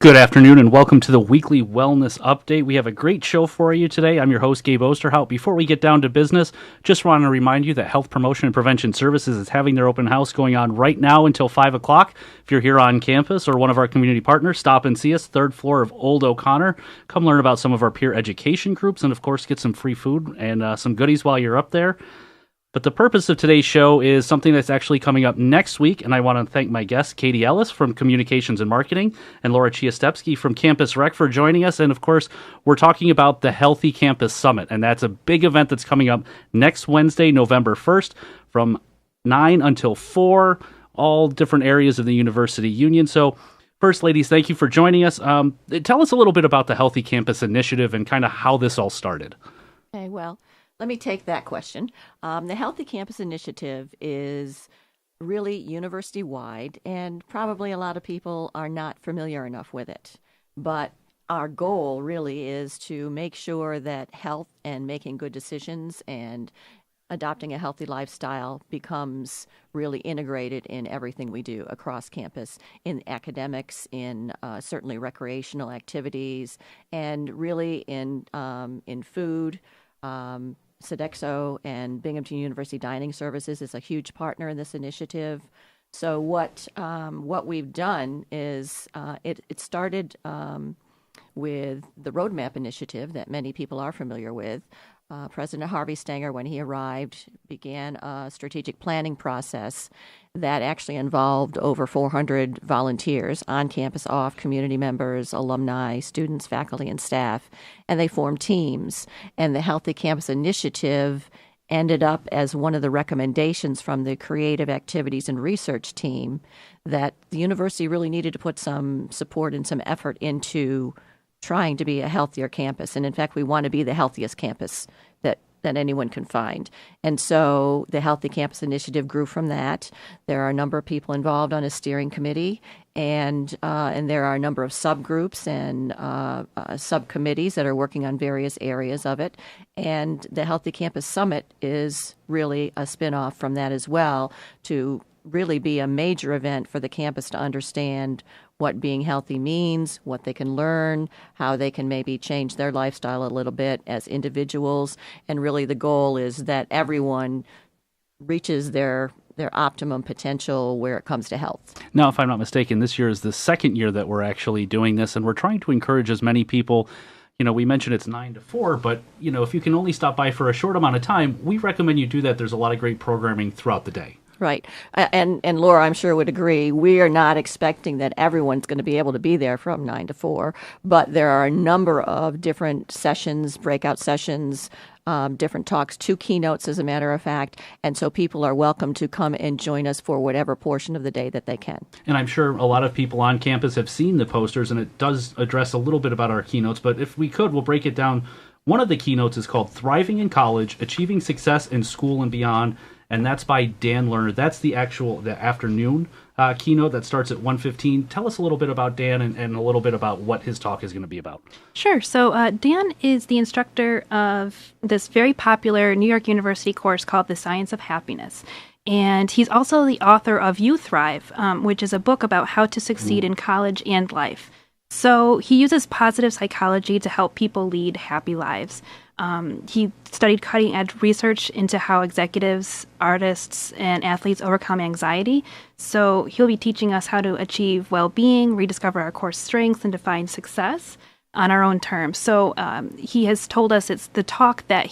Good afternoon and welcome to the weekly wellness update. We have a great show for you today. I'm your host, Gabe Osterhout. Before we get down to business, just want to remind you that Health Promotion and Prevention Services is having their open house going on right now until 5 o'clock. If you're here on campus or one of our community partners, stop and see us, third floor of Old O'Connor. Come learn about some of our peer education groups and, of course, get some free food and some goodies while you're up there. But the purpose of today's show is something that's actually coming up next week, and I want to thank my guests, Katie Ellis from Communications and Marketing and Laura Chiastepski from Campus Rec for joining us. And, of course, we're talking about the Healthy Campus Summit, and that's a big event that's coming up next Wednesday, November 1st, from 9 until 4, all different areas of the University Union. So, first, ladies, thank you for joining us. Tell us a little bit about the Healthy Campus Initiative and kind of how this all started. Okay, well, let me take that question. The Healthy Campus Initiative is really university-wide, and probably a lot of people are not familiar enough with it. But our goal really is to make sure that health and making good decisions and adopting a healthy lifestyle becomes really integrated in everything we do across campus, in academics, in certainly recreational activities, and really in food. Sodexo and Binghamton University Dining Services is a huge partner in this initiative. So what we've done is it started with the Roadmap Initiative that many people are familiar with. President Harvey Stenger, when he arrived, began a strategic planning process that actually involved over 400 volunteers on campus, off, community members, alumni, students, faculty, and staff, and they formed teams. And the Healthy Campus Initiative ended up as one of the recommendations from the Creative Activities and Research team that the university really needed to put some support and some effort into trying to be a healthier campus. And in fact, we want to be the healthiest campus that anyone can find. And so the Healthy Campus Initiative grew from that. There are a number of people involved on a steering committee, and there are a number of subgroups and subcommittees that are working on various areas of it. And the Healthy Campus Summit is really a spinoff from that as well, to really be a major event for the campus to understand what being healthy means, what they can learn, how they can maybe change their lifestyle a little bit as individuals. And really the goal is that everyone reaches their optimum potential where it comes to health. Now, if I'm not mistaken, this year is the second year that we're actually doing this, and we're trying to encourage as many people. You know, we mentioned it's 9 to 4, but, you know, if you can only stop by for a short amount of time, we recommend you do that. There's a lot of great programming throughout the day. Right. And Laura, I'm sure, would agree. We are not expecting that everyone's going to be able to be there from 9 to 4, but there are a number of different sessions, breakout sessions, different talks, 2 keynotes, as a matter of fact. And so people are welcome to come and join us for whatever portion of the day that they can. And I'm sure a lot of people on campus have seen the posters, and it does address a little bit about our keynotes. But if we could, we'll break it down. One of the keynotes is called Thriving in College, Achieving Success in School and Beyond. And that's by Dan Lerner. That's the afternoon keynote that starts at 1:15. Tell us a little bit about Dan and a little bit about what his talk is going to be about. Sure. So Dan is the instructor of this very popular New York University course called The Science of Happiness. And he's also the author of You Thrive, which is a book about how to succeed in college and life. So he uses positive psychology to help people lead happy lives. He studied cutting-edge research into how executives, artists, and athletes overcome anxiety. So he'll be teaching us how to achieve well-being, rediscover our core strengths, and define success on our own terms. So he has told us it's the talk that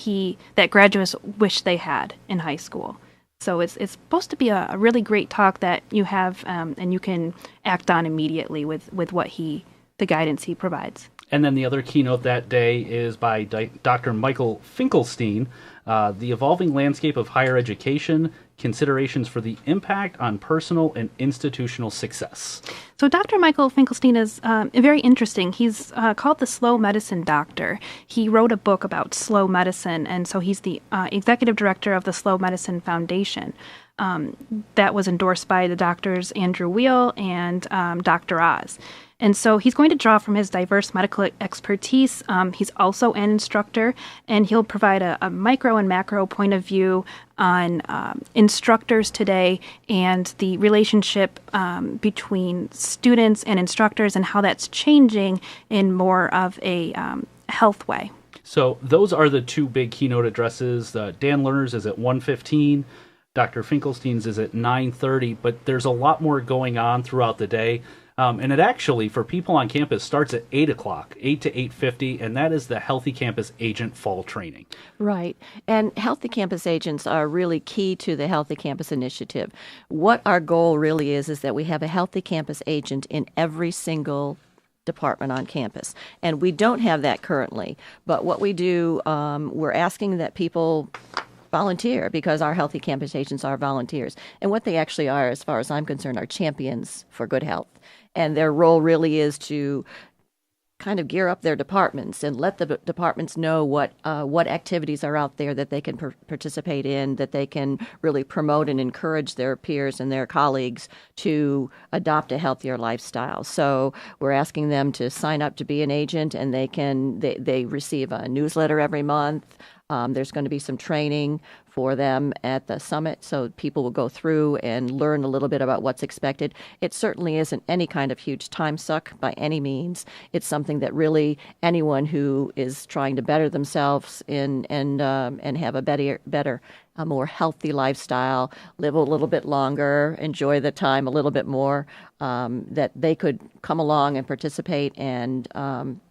graduates wish they had in high school. So it's supposed to be a really great talk that you have and you can act on immediately with what the guidance he provides. And then the other keynote that day is by Dr. Michael Finkelstein, The Evolving Landscape of Higher Education, Considerations for the Impact on Personal and Institutional Success. So Dr. Michael Finkelstein is very interesting. He's called the Slow Medicine Doctor. He wrote a book about slow medicine, and so he's the executive director of the Slow Medicine Foundation. that was endorsed by the doctors Andrew Weil and Dr. Oz. And so he's going to draw from his diverse medical expertise. He's also an instructor, and he'll provide a micro and macro point of view on instructors today and the relationship between students and instructors and how that's changing in more of a health way. So those are the two big keynote addresses. Dan Lerner's is at 1:15. Dr. Finkelstein's is at 9:30, but there's a lot more going on throughout the day. And it actually, for people on campus, starts at 8 o'clock, 8 to 8:50, and that is the Healthy Campus Agent Fall Training. Right. And Healthy Campus Agents are really key to the Healthy Campus Initiative. What our goal really is that we have a Healthy Campus Agent in every single department on campus. And we don't have that currently. But what we do, we're asking that people volunteer, because our Healthy Campus Agents are volunteers. And what they actually are, as far as I'm concerned, are champions for good health. And their role really is to kind of gear up their departments and let the departments know what activities are out there that they can participate in, that they can really promote and encourage their peers and their colleagues to adopt a healthier lifestyle. So we're asking them to sign up to be an agent, and they receive a newsletter every month. There's going to be some training for them at the summit, so people will go through and learn a little bit about what's expected. It certainly isn't any kind of huge time suck by any means. It's something that really anyone who is trying to better themselves and have a better, a more healthy lifestyle, live a little bit longer, enjoy the time a little bit more, that they could come along and participate. And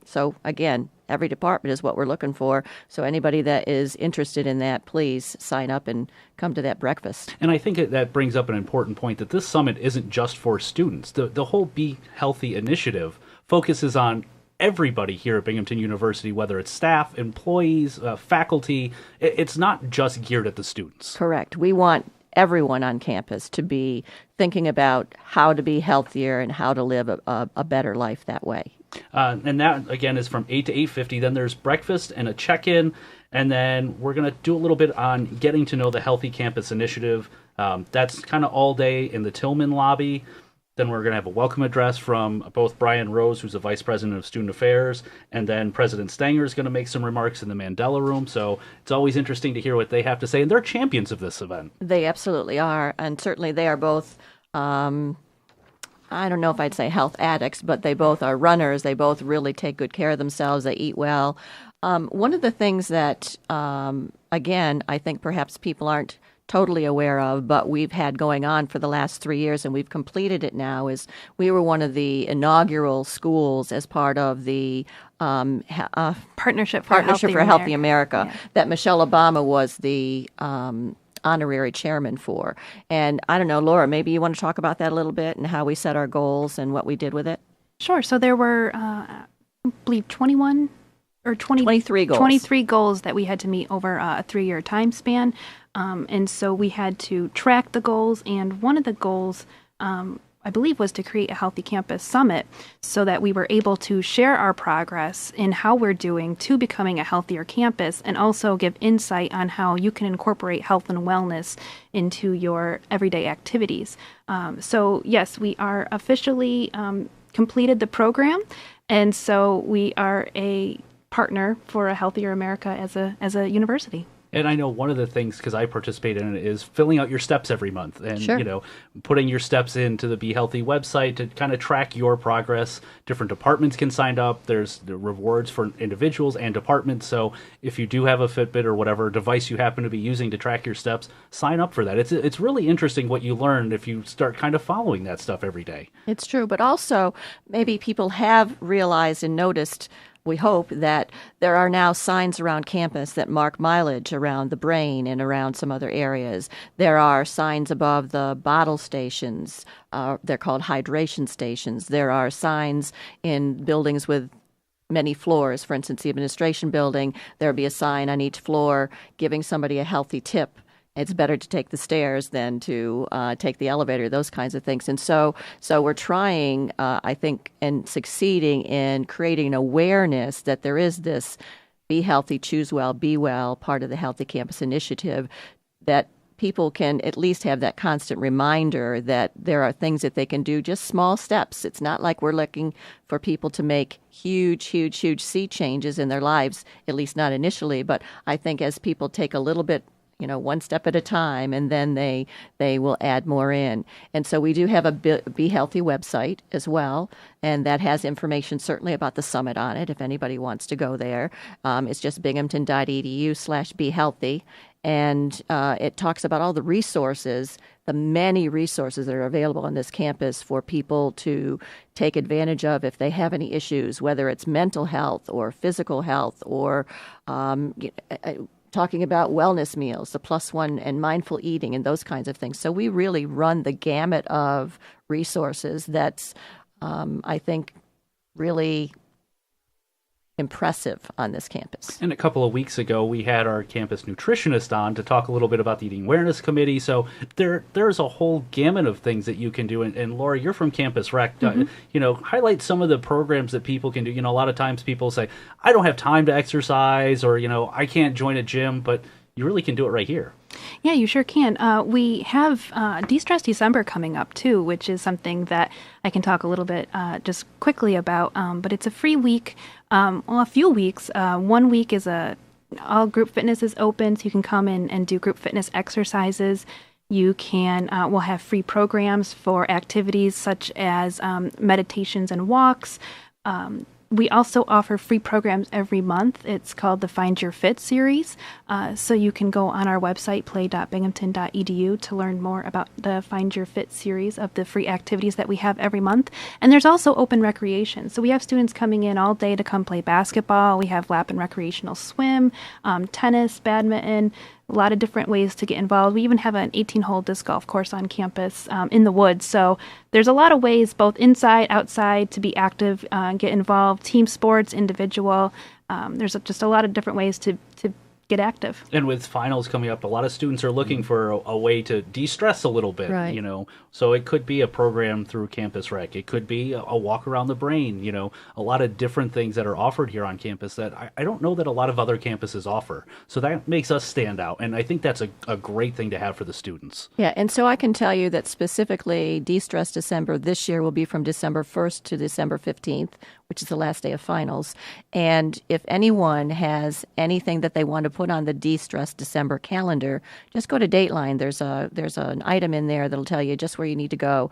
so again, every department is what we're looking for. So anybody that is interested in that, please sign up and come to that breakfast. And I think that brings up an important point, that this summit isn't just for students. The whole Be Healthy initiative focuses on everybody here at Binghamton University, whether it's staff, employees, faculty. It's not just geared at the students. Correct. We want everyone on campus to be thinking about how to be healthier and how to live a better life that way. And that, again, is from 8 to 8:50. Then there's breakfast and a check-in. And then we're going to do a little bit on getting to know the Healthy Campus Initiative. That's kind of all day in the Tillman lobby. Then we're going to have a welcome address from both Brian Rose, who's the Vice President of Student Affairs, and then President Stanger is going to make some remarks in the Mandela Room. So it's always interesting to hear what they have to say. And they're champions of this event. They absolutely are. And certainly they are both, I don't know if I'd say health addicts, but they both are runners. They both really take good care of themselves. They eat well. One of the things that, again, I think perhaps people aren't totally aware of, but we've had going on for the last 3 years, and we've completed it now, is we were one of the inaugural schools as part of the Partnership for Healthy America, yeah, that Michelle Obama was the honorary chairman for. And I don't know, Laura, maybe you want to talk about that a little bit and how we set our goals and what we did with it? Sure. So there were, I believe, 21 or 23 goals. 23 goals that we had to meet over a 3-year time span. And so we had to track the goals, and one of the goals, I believe, was to create a Healthy Campus Summit so that we were able to share our progress in how we're doing to becoming a healthier campus, and also give insight on how you can incorporate health and wellness into your everyday activities. So yes, we are officially completed the program, and so we are a partner for a Healthier America as a university. And I know one of the things, because I participate in it, is filling out your steps every month, and Sure. Putting your steps into the Be Healthy website to kind of track your progress. Different departments can sign up. There's the rewards for individuals and departments. So if you do have a Fitbit or whatever device you happen to be using to track your steps, sign up for that. It's really interesting what you learn if you start kind of following that stuff every day. It's true, but also maybe people have realized and noticed, we hope, that there are now signs around campus that mark mileage around the brain and around some other areas. There are signs above the bottle stations. They're called hydration stations. There are signs in buildings with many floors. For instance, the administration building, there'll be a sign on each floor giving somebody a healthy tip. It's better to take the stairs than to take the elevator, those kinds of things. And so we're trying, I think, and succeeding in creating awareness that there is this Be Healthy, Choose Well, Be Well part of the Healthy Campus Initiative that people can at least have that constant reminder that there are things that they can do, just small steps. It's not like we're looking for people to make huge sea changes in their lives, at least not initially. But I think as people take a little bit, one step at a time, and then they will add more in. And so we do have a Be Healthy website as well, and that has information certainly about the summit on it if anybody wants to go there. It's just binghamton.edu/behealthy. And it talks about all the resources, the many resources that are available on this campus for people to take advantage of if they have any issues, whether it's mental health or physical health or talking about wellness meals, the +1 and mindful eating and those kinds of things. So we really run the gamut of resources that's, I think, really impressive on this campus. And a couple of weeks ago, we had our campus nutritionist on to talk a little bit about the Eating Awareness Committee. So there's a whole gamut of things that you can do. And Laura, you're from Campus Rec. Highlight some of the programs that people can do. A lot of times people say, I don't have time to exercise, or, I can't join a gym, but you really can do it right here. Yeah, you sure can. We have De-Stress December coming up, too, which is something that I can talk a little bit just quickly about. But it's a free week, a few weeks. 1 week is all group fitness is open, so you can come in and do group fitness exercises. You can, we'll have free programs for activities such as meditations and walks. We also offer free programs every month. It's called the Find Your Fit series. So you can go on our website, play.binghamton.edu, to learn more about the Find Your Fit series of the free activities that we have every month. And there's also open recreation. So we have students coming in all day to come play basketball. We have lap and recreational swim, tennis, badminton, a lot of different ways to get involved. We even have an 18-hole disc golf course on campus in the woods. So there's a lot of ways, both inside, outside, to be active, get involved, team sports, individual. There's just a lot of different ways to get active. And with finals coming up, a lot of students are looking for a way to de-stress a little bit, right. So it could be a program through Campus Rec. It could be a walk around the brain, a lot of different things that are offered here on campus that I don't know that a lot of other campuses offer. So that makes us stand out. And I think that's a great thing to have for the students. Yeah, and so I can tell you that specifically De-Stress December this year will be from December 1st to December 15th, which is the last day of finals. And if anyone has anything that they want to put on the De-Stress December calendar, just go to Dateline. There's an item in there that'll tell you just where you need to go.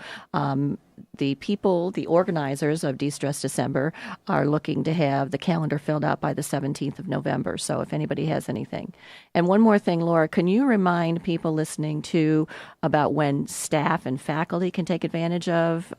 The organizers of De-Stress December are looking to have the calendar filled out by the 17th of November. So if anybody has anything. And one more thing, Laura, can you remind people listening too about when staff and faculty can take advantage of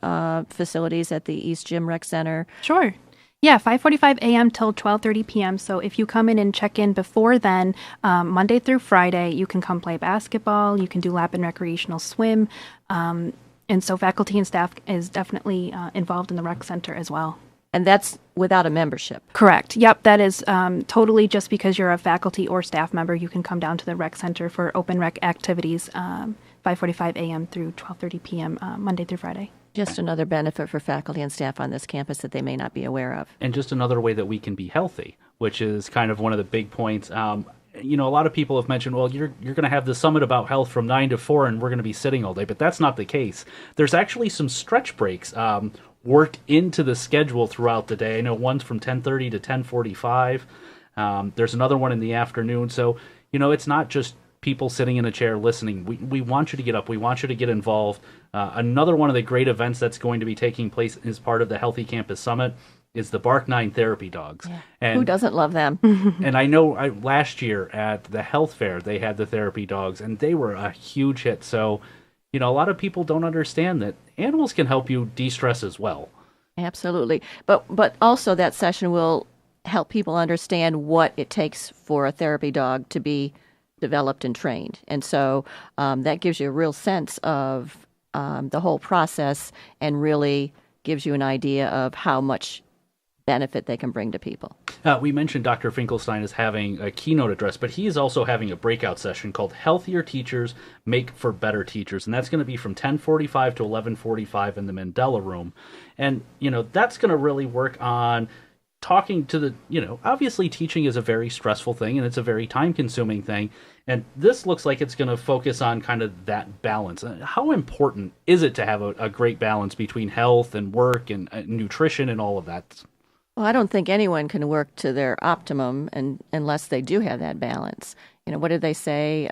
facilities at the East Gym Rec Center? Sure. Yeah, 5:45 a.m. till 12:30 p.m. So if you come in and check in before then, Monday through Friday, you can come play basketball. You can do lap and recreational swim. And so faculty and staff is definitely involved in the rec center as well. And that's without a membership? Correct. Yep, that is totally just because you're a faculty or staff member. You can come down to the rec center for open rec activities, 5:45 a.m. through 12:30 p.m. Monday through Friday. Just another benefit for faculty and staff on this campus that they may not be aware of. And just another way that we can be healthy, which is kind of one of the big points. A lot of people have mentioned, well, you're going to have the summit about health from 9 to 4 and we're going to be sitting all day, but that's not the case. There's actually some stretch breaks worked into the schedule throughout the day. I know one's from 10:30 to 10:45. There's another one in the afternoon. So, it's not just people sitting in a chair listening. We want you to get up. We want you to get involved. Another one of the great events that's going to be taking place as part of the Healthy Campus Summit is the Bark 9 Therapy Dogs. Yeah. And who doesn't love them? And I know last year at the health fair, they had the Therapy Dogs, and they were a huge hit. So, a lot of people don't understand that animals can help you de-stress as well. Absolutely. But also that session will help people understand what it takes for a therapy dog to be developed and trained. And so that gives you a real sense of the whole process and really gives you an idea of how much benefit they can bring to people. We mentioned Dr. Finkelstein is having a keynote address, but he is also having a breakout session called Healthier Teachers Make for Better Teachers, and that's going to be from 10:45 to 11:45 in the Mandela Room. And, that's going to really work on talking to the, obviously teaching is a very stressful thing and it's a very time consuming thing. And this looks like it's going to focus on kind of that balance. How important is it to have a great balance between health and work and nutrition and all of that? Well, I don't think anyone can work to their optimum unless they do have that balance. What did they say?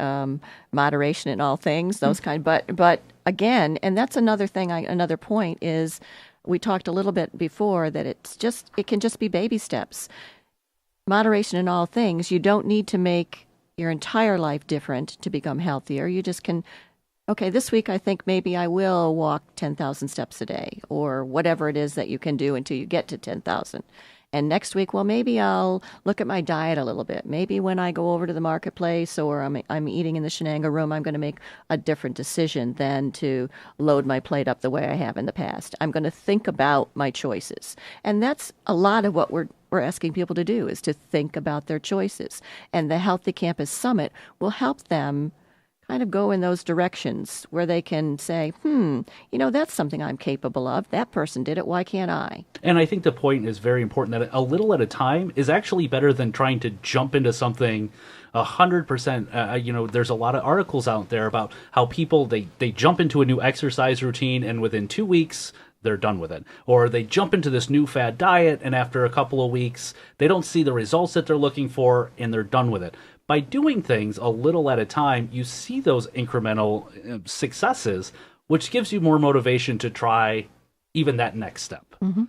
Moderation in all things, those kind. But again, and that's another thing. Another point is we talked a little bit before that it can just be baby steps. Moderation in all things. You don't need to make your entire life different to become healthier. You just can. Okay, this week I think maybe I will walk 10,000 steps a day or whatever it is that you can do until you get to 10,000. And next week, well, maybe I'll look at my diet a little bit. Maybe when I go over to the marketplace or I'm eating in the Shenango room, I'm going to make a different decision than to load my plate up the way I have in the past. I'm going to think about my choices. And that's a lot of what we're asking people to do, is to think about their choices. And the Healthy Campus Summit will help them kind of go in those directions where they can say, that's something I'm capable of. That person did it. Why can't I? And I think the point is very important, that a little at a time is actually better than trying to jump into something 100%. There's a lot of articles out there about how people, they jump into a new exercise routine and within 2 weeks, they're done with it. Or they jump into this new fad diet and after a couple of weeks, they don't see the results that they're looking for and they're done with it. By doing things a little at a time, you see those incremental successes, which gives you more motivation to try even that next step. Mm-hmm.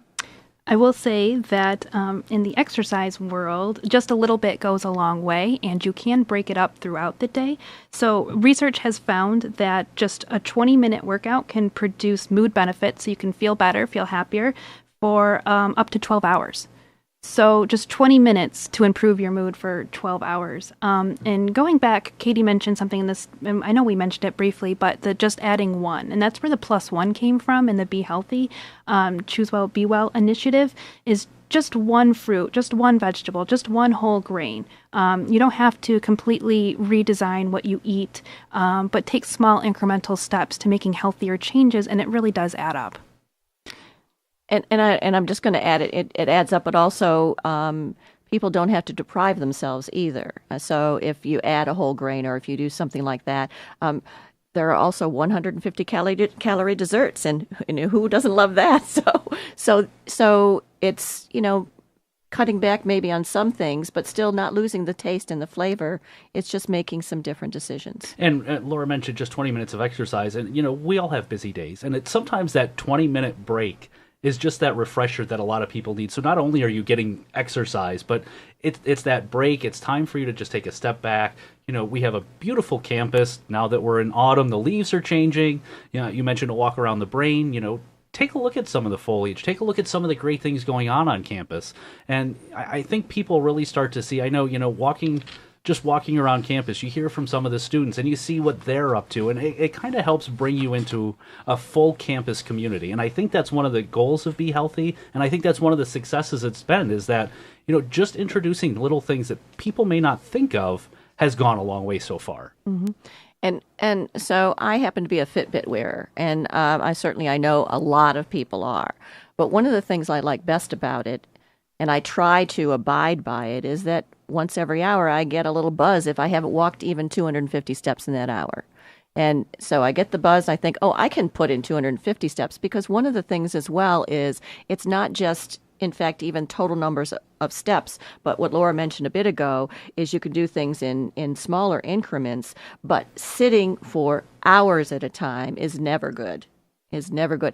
I will say that in the exercise world, just a little bit goes a long way, and you can break it up throughout the day. So research has found that just a 20-minute workout can produce mood benefits, so you can feel better, feel happier, for up to 12 hours. So just 20 minutes to improve your mood for 12 hours. And going back, Katie mentioned something in this, I know we mentioned it briefly, but just adding one. And that's where the +1 came from in the Be Healthy, Choose Well, Be Well initiative, is just one fruit, just one vegetable, just one whole grain. You don't have to completely redesign what you eat, but take small incremental steps to making healthier changes, and it really does add up. And I'm just going to add it adds up, but also people don't have to deprive themselves either. So if you add a whole grain or if you do something like that, there are also 150 calorie desserts, and who doesn't love that? So it's cutting back maybe on some things, but still not losing the taste and the flavor. It's just making some different decisions. And Laura mentioned just 20 minutes of exercise, and we all have busy days, and it's sometimes that 20-minute break is just that refresher that a lot of people need. So not only are you getting exercise, but it's that break. It's time for you to just take a step back. We have a beautiful campus now that we're in autumn. The leaves are changing. You mentioned a walk around the brain. Take a look at some of the foliage. Take a look at some of the great things going on campus. And I think people really start to see. I know, walking around campus, you hear from some of the students and you see what they're up to, and it kind of helps bring you into a full campus community. And I think that's one of the goals of Be Healthy, and I think that's one of the successes it's been, is that just introducing little things that people may not think of has gone a long way so far. Mm-hmm. And so I happen to be a Fitbit wearer, and I know a lot of people are. But one of the things I like best about it, and I try to abide by it, is that once every hour I get a little buzz if I haven't walked even 250 steps in that hour. And so I get the buzz. I think, I can put in 250 steps, because one of the things as well is it's not just, in fact, even total numbers of steps, but what Laura mentioned a bit ago is you can do things in smaller increments, but sitting for hours at a time is never good.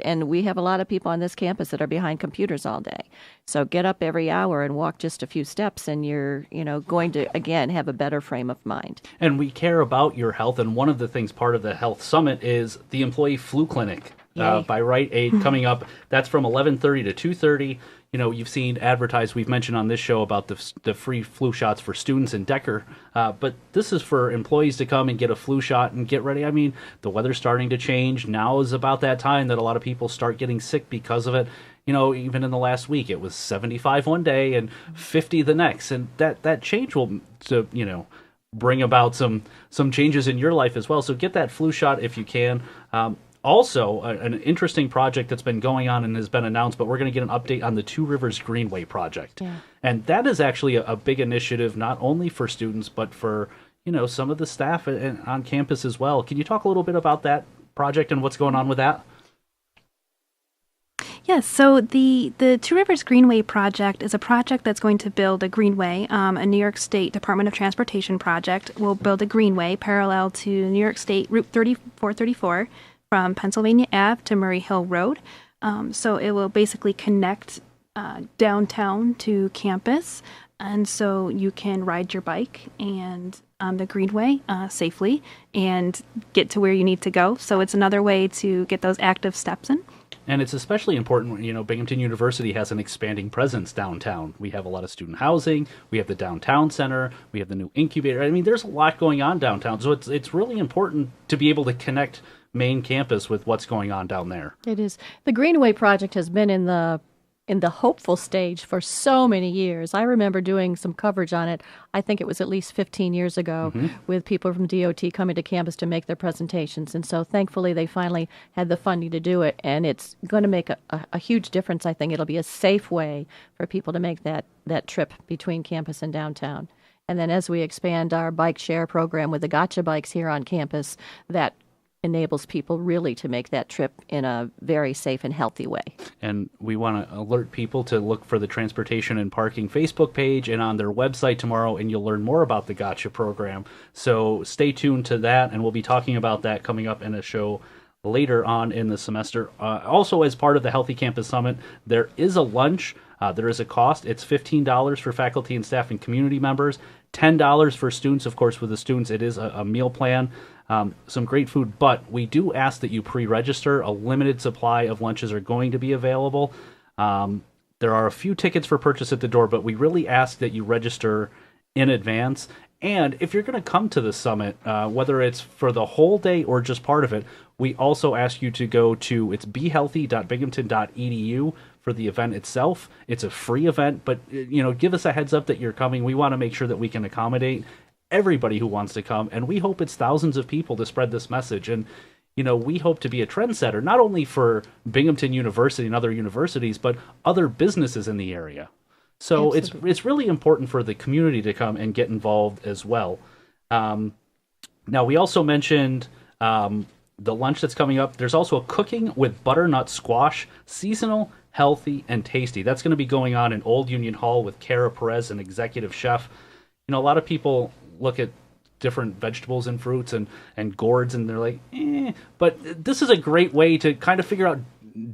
And we have a lot of people on this campus that are behind computers all day. So get up every hour and walk just a few steps, and you're, going to, again, have a better frame of mind. And we care about your health. And one of the things, part of the Health Summit, is the Employee Flu Clinic by Rite Aid coming up. That's from 11:30 to 2:30. You've seen advertised, we've mentioned on this show about the free flu shots for students in Decker, but this is for employees to come and get a flu shot and get ready. I mean, the weather's starting to change. Now is about that time that a lot of people start getting sick because of it. Even in the last week, it was 75 one day and 50 the next, and that change will, bring about some changes in your life as well. So get that flu shot if you can. Also, an interesting project that's been going on and has been announced, but we're going to get an update on the Two Rivers Greenway project. Yeah. And that is actually a big initiative, not only for students, but for, some of the staff on campus as well. Can you talk a little bit about that project and what's going on with that? Yes, so the Two Rivers Greenway project is a project that's going to build a greenway. A New York State Department of Transportation project will build a greenway parallel to New York State Route 434 from Pennsylvania Ave to Murray Hill Road. So it will basically connect downtown to campus, and so you can ride your bike and on the greenway safely and get to where you need to go. So it's another way to get those active steps in. And it's especially important when, Binghamton University has an expanding presence downtown. We have a lot of student housing. We have the downtown center. We have the new incubator. I mean, there's a lot going on downtown. So it's really important to be able to connect main campus with what's going on down there. It is. The Greenway project has been in the hopeful stage for so many years. I remember doing some coverage on it. I think it was at least 15 years ago with people from DOT coming to campus to make their presentations. And so thankfully they finally had the funding to do it. And it's going to make a huge difference. I think it'll be a safe way for people to make that trip between campus and downtown. And then as we expand our bike share program with the Gotcha bikes here on campus, that enables people really to make that trip in a very safe and healthy way. And we want to alert people to look for the Transportation and Parking Facebook page and on their website tomorrow, and you'll learn more about the Gotcha program. So stay tuned to that, and we'll be talking about that coming up in a show later on in the semester. Also, as part of the Healthy Campus Summit, there is a lunch. There is a cost. It's $15 for faculty and staff and community members, $10 for students. Of course, with the students, it is a meal plan. Some great food, but we do ask that you pre-register. A limited supply of lunches are going to be available. There are a few tickets for purchase at the door, but we really ask that you register in advance. And if you're going to come to the summit, whether it's for the whole day or just part of it, we also ask you to go to behealthy.binghamton.edu for the event itself. It's a free event, but give us a heads up that you're coming. We want to make sure that we can accommodate everybody who wants to come, and we hope it's thousands of people to spread this message. And we hope to be a trendsetter, not only for Binghamton University and other universities, but other businesses in the area. So it's really important for the community to come and get involved as well. Now, we also mentioned the lunch that's coming up. There's also a cooking with butternut squash, seasonal, healthy, and tasty. That's going to be going on in Old Union Hall with Kara Perez, an executive chef. A lot of people look at different vegetables and fruits and gourds, and they're like, But this is a great way to kind of figure out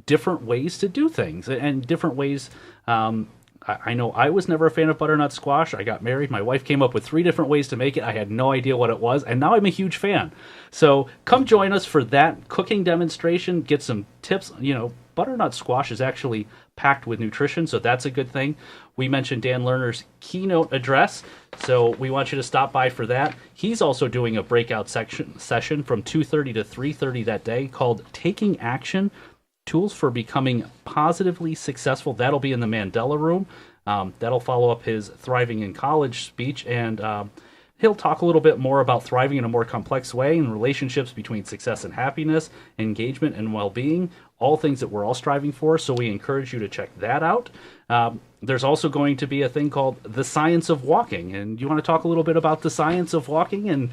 different ways to do things and different ways. I know I was never a fan of butternut squash. I got married. My wife came up with 3 different ways to make it. I had no idea what it was, and now I'm a huge fan. So come join us for that cooking demonstration. Get some tips. Butternut squash is actually packed with nutrition, so that's a good thing. We mentioned Dan Lerner's keynote address, so we want you to stop by for that. He's also doing a breakout session from 2:30 to 3:30 that day called Taking Action, Tools for Becoming Positively Successful. That'll be in the Mandela Room. That'll follow up his Thriving in College speech, and he'll talk a little bit more about thriving in a more complex way and relationships between success and happiness, engagement and well-being, all things that we're all striving for, so we encourage you to check that out. There's also going to be a thing called The Science of Walking, and you want to talk a little bit about The Science of Walking and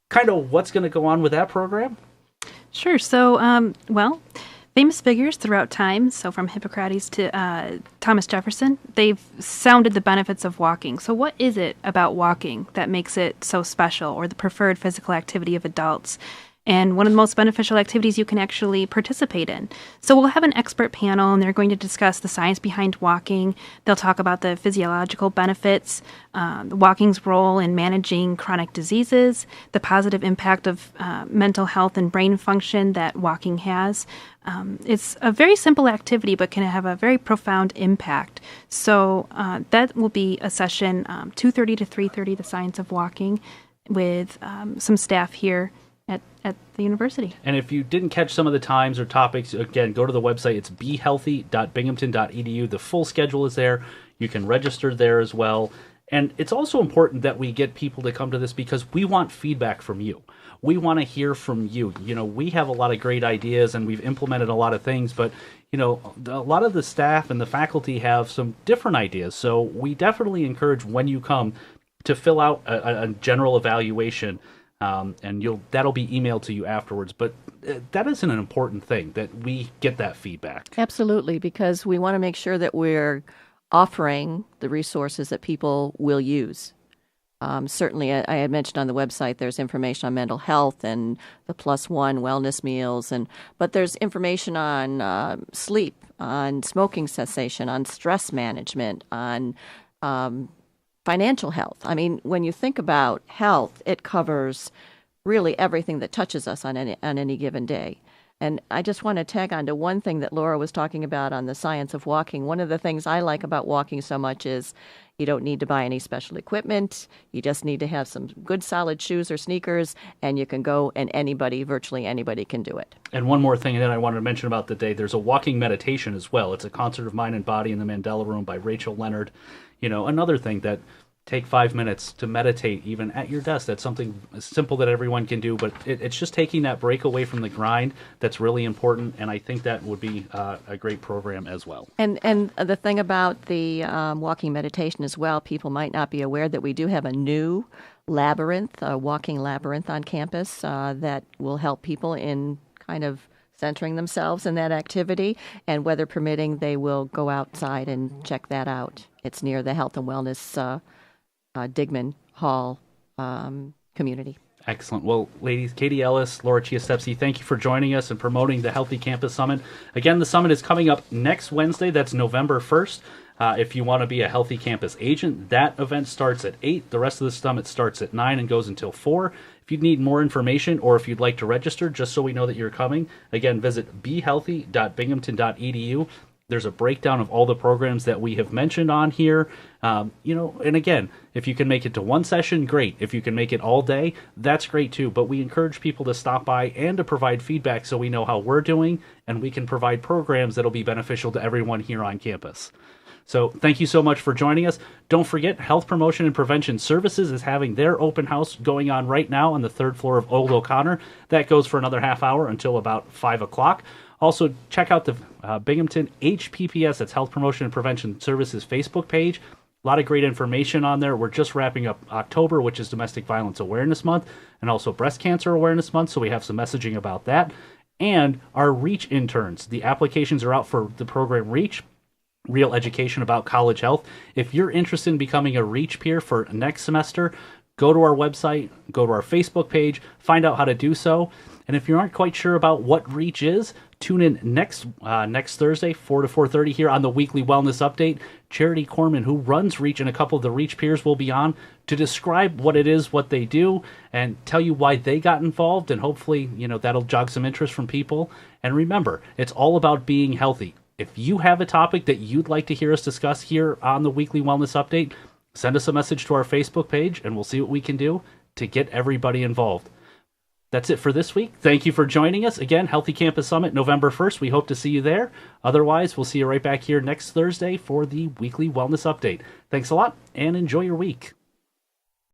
kind of what's going to go on with that program? Sure. So, famous figures throughout time, so from Hippocrates to Thomas Jefferson, they've sounded the benefits of walking. So what is it about walking that makes it so special, or the preferred physical activity of adults? And one of the most beneficial activities you can actually participate in. So we'll have an expert panel, and they're going to discuss the science behind walking. They'll talk about the physiological benefits, walking's role in managing chronic diseases, the positive impact of mental health and brain function that walking has. It's a very simple activity, but can have a very profound impact. So that will be a session 2:30 to 3:30, The Science of Walking, with some staff here at the university. And if you didn't catch some of the times or topics, again, go to the website. It's behealthy.binghamton.edu. The full schedule is there. You can register there as well. And it's also important that we get people to come to this because we want feedback from you. We want to hear from you. We have a lot of great ideas and we've implemented a lot of things, but a lot of the staff and the faculty have some different ideas. So we definitely encourage when you come to fill out a general evaluation, and that'll be emailed to you afterwards. But that isn't an important thing, that we get that feedback. Absolutely, because we want to make sure that we're offering the resources that people will use. Certainly, I had mentioned on the website there's information on mental health and the +1 wellness meals, but there's information on sleep, on smoking cessation, on stress management, on financial health. I mean, when you think about health, it covers really everything that touches us on any given day. And I just want to tag on to one thing that Laura was talking about on the science of walking. One of the things I like about walking so much is you don't need to buy any special equipment. You just need to have some good solid shoes or sneakers, and you can go, and virtually anybody can do it. And one more thing that I wanted to mention about the day, there's a walking meditation as well. It's a concert of mind and body in the Mandela Room by Rachel Leonard. Another thing that take 5 minutes to meditate even at your desk. That's something simple that everyone can do, but it's just taking that break away from the grind that's really important, and I think that would be a great program as well. And the thing about the walking meditation as well, people might not be aware that we do have a new labyrinth, a walking labyrinth on campus that will help people in kind of centering themselves in that activity, and weather permitting, they will go outside and check that out. It's near the Health and Wellness Digman Hall community. Excellent. Well, ladies, Katie Ellis, Laura Chiastepsi, thank you for joining us and promoting the Healthy Campus Summit. Again, the summit is coming up next Wednesday. That's November 1st. If you want to be a Healthy Campus agent, that event starts at 8. The rest of the summit starts at 9 and goes until 4. If you need more information or if you'd like to register, just so we know that you're coming, again, visit behealthy.binghamton.edu. There's a breakdown of all the programs that we have mentioned on here. And again, if you can make it to one session, great. If you can make it all day, that's great too. But we encourage people to stop by and to provide feedback so we know how we're doing, and we can provide programs that'll be beneficial to everyone here on campus. So thank you so much for joining us. Don't forget, Health Promotion and Prevention Services is having their open house going on right now on the 3rd floor of Old O'Connor. That goes for another half hour until about 5 o'clock. Also, check out the Binghamton HPPS, that's Health Promotion and Prevention Services Facebook page. A lot of great information on there. We're just wrapping up October, which is Domestic Violence Awareness Month, and also Breast Cancer Awareness Month, so we have some messaging about that. And our REACH interns. The applications are out for the program REACH, Real Education About College Health. If you're interested in becoming a REACH peer for next semester, go to our website, go to our Facebook page, find out how to do so. And if you aren't quite sure about what REACH is, tune in next Thursday, 4 to 4:30 here on the Weekly Wellness Update. Charity Corman, who runs REACH, and a couple of the REACH peers will be on to describe what it is, what they do, and tell you why they got involved. And hopefully, that'll jog some interest from people. And remember, it's all about being healthy. If you have a topic that you'd like to hear us discuss here on the Weekly Wellness Update, send us a message to our Facebook page, and we'll see what we can do to get everybody involved. That's it for this week. Thank you for joining us. Again, Healthy Campus Summit, November 1st. We hope to see you there. Otherwise, we'll see you right back here next Thursday for the Weekly Wellness Update. Thanks a lot, and enjoy your week.